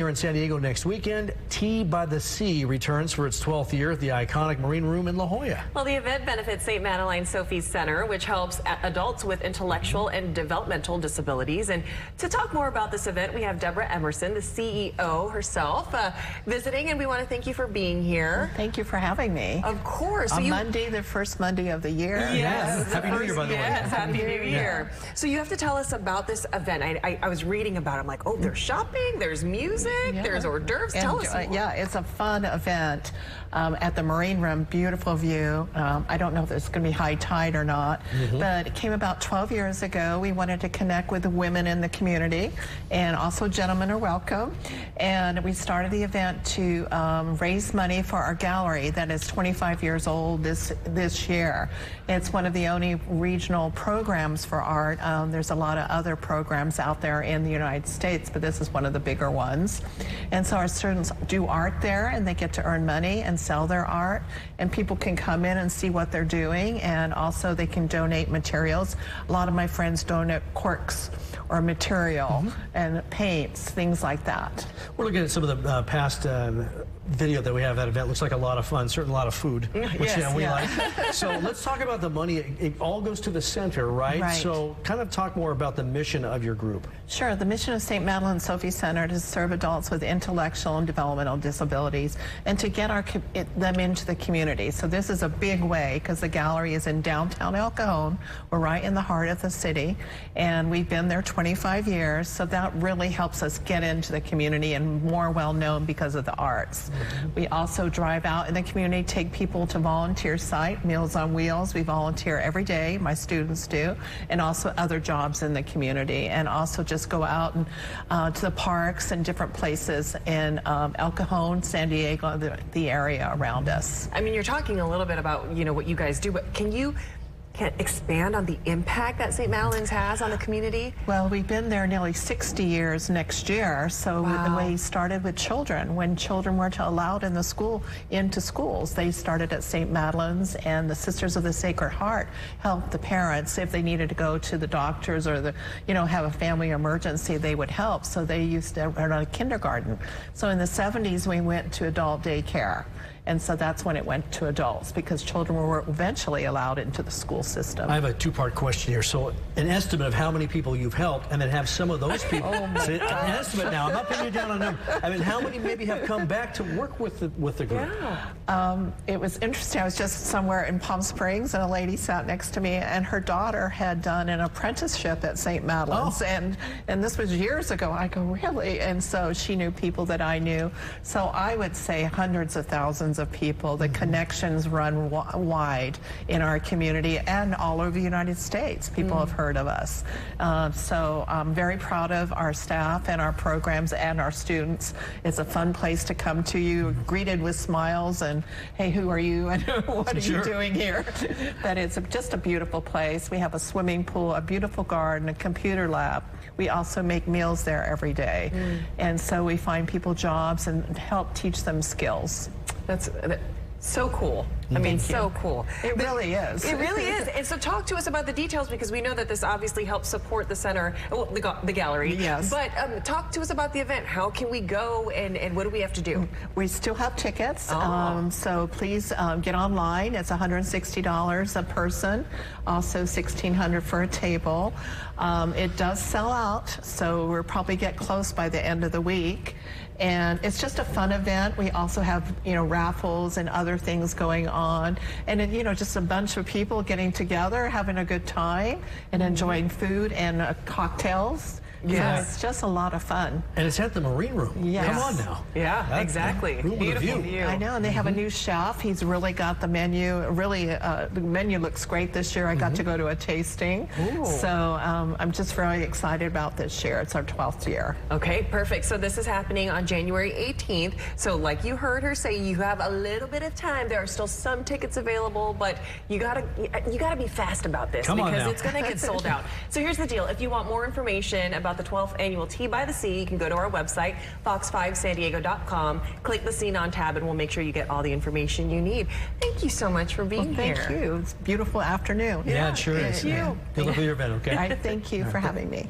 Here in San Diego next weekend, Tea by the Sea returns for its 12th year at the iconic Marine Room in La Jolla. Well, the event benefits St. Madeleine Sophie Center, which helps adults with intellectual and developmental disabilities. And to talk more about this event, we have Deborah Emerson, the CEO herself, visiting, and we want to thank you for being here. Well, thank you for having me. Of course. On Monday, the first Monday of the year. Yes. Happy New Year, by the way. Yes, Happy New Year. So you have to tell us about this event. I was reading about it. I'm like, oh, there's shopping, there's music. There's hors d'oeuvres. Tell us more. Yeah, it's a fun event at the Marine Room. Beautiful view. I don't know if it's going to be high tide or not, but it came about 12 years ago. We wanted to connect with the women in the community, and also gentlemen are welcome. And we started the event to raise money for our gallery that is 25 years old this year. It's one of the only regional programs for art. There's a lot of other programs out there in the United States, but this is one of the bigger ones. And so our students do art there, and they get to earn money and sell their art, and people can come in and see what they're doing, and also they can donate materials. A lot of my friends donate corks or material and paints, things like that. We're looking at some of the past video that we have at that event. Looks like a lot of fun, certainly a lot of food, which we like. So let's talk about the money. It all goes to the center, right? Right. So kind of talk more about the mission of your group. Sure. The mission of St. Madeleine Sophie Center is to serve adults with intellectual and developmental disabilities and to get them into the community. So this is a big way because the gallery is in downtown El Cajon. We're right in the heart of the city, and we've been there 25 years. So that really helps us get into the community and more well known because of the arts. We also drive out in the community, take people to volunteer site, Meals on Wheels. We volunteer every day, my students do, and also other jobs in the community, and also just go out and to the parks and different places in El Cajon, San Diego, the area around us. I mean, you're talking a little bit about, what you guys do, but can you expand on the impact that St. Madeleine's has on the community? Well, we've been there nearly 60 years next year. So the way started with children. When children weren't allowed into schools, they started at St. Madeleine's, and the Sisters of the Sacred Heart helped the parents if they needed to go to the doctors or have a family emergency. They would help. So they used to run a kindergarten. So in the 70s, we went to adult daycare. And so that's when it went to adults, because children were eventually allowed into the school system. I have a two-part question here. So an estimate of how many people you've helped, and then have some of those people. An estimate now. I'm not pinning you down on them. I mean, how many maybe have come back to work with the group? Yeah. It was interesting. I was just somewhere in Palm Springs, and a lady sat next to me, and her daughter had done an apprenticeship at St. Madeleine's, and this was years ago. I go, really? And so she knew people that I knew. So I would say hundreds of thousands of people. The connections run wide in our community and all over the United States. People have heard of us. So I'm very proud of our staff and our programs and our students. It's a fun place to come to. You greeted with smiles and, hey, who are you and what are you doing here? But it's just a beautiful place. We have a swimming pool, a beautiful garden, a computer lab. We also make meals there every day. And so we find people jobs and help teach them skills. That's so cool. I mean, so cool. It really is. It really is. And so talk to us about the details, because we know that this obviously helps support the center, well, the gallery. Yes. But talk to us about the event. How can we go, and what do we have to do? We still have tickets, so please get online. It's $160 a person, also $1,600 for a table. It does sell out, so we'll probably get close by the end of the week. And it's just a fun event. We also have, raffles and other things going on. And, just a bunch of people getting together, having a good time, and enjoying food and cocktails. Yeah. So it's just a lot of fun. And it's at the Marine Room. Yes. Come on now. Yeah, exactly. Beautiful view. I know, and they have a new chef. He's really got the menu. Really, the menu looks great this year. I got to go to a tasting. So I'm just very excited about this year. It's our 12th year. Okay, perfect. So this is happening on January 18th. So like you heard her say, you have a little bit of time. There are still some tickets available, but you gotta be fast about this, because it's gonna get sold out. So here's the deal. If you want more information about the 12th annual Tea by the Sea, you can go to our website, fox5sandiego.com, click the Scene On tab, and we'll make sure you get all the information you need. Thank you so much for being here. Thank you. It's a beautiful afternoon. Yeah, it sure is. Thank you. Good luck with your event, okay? Thank you for having me.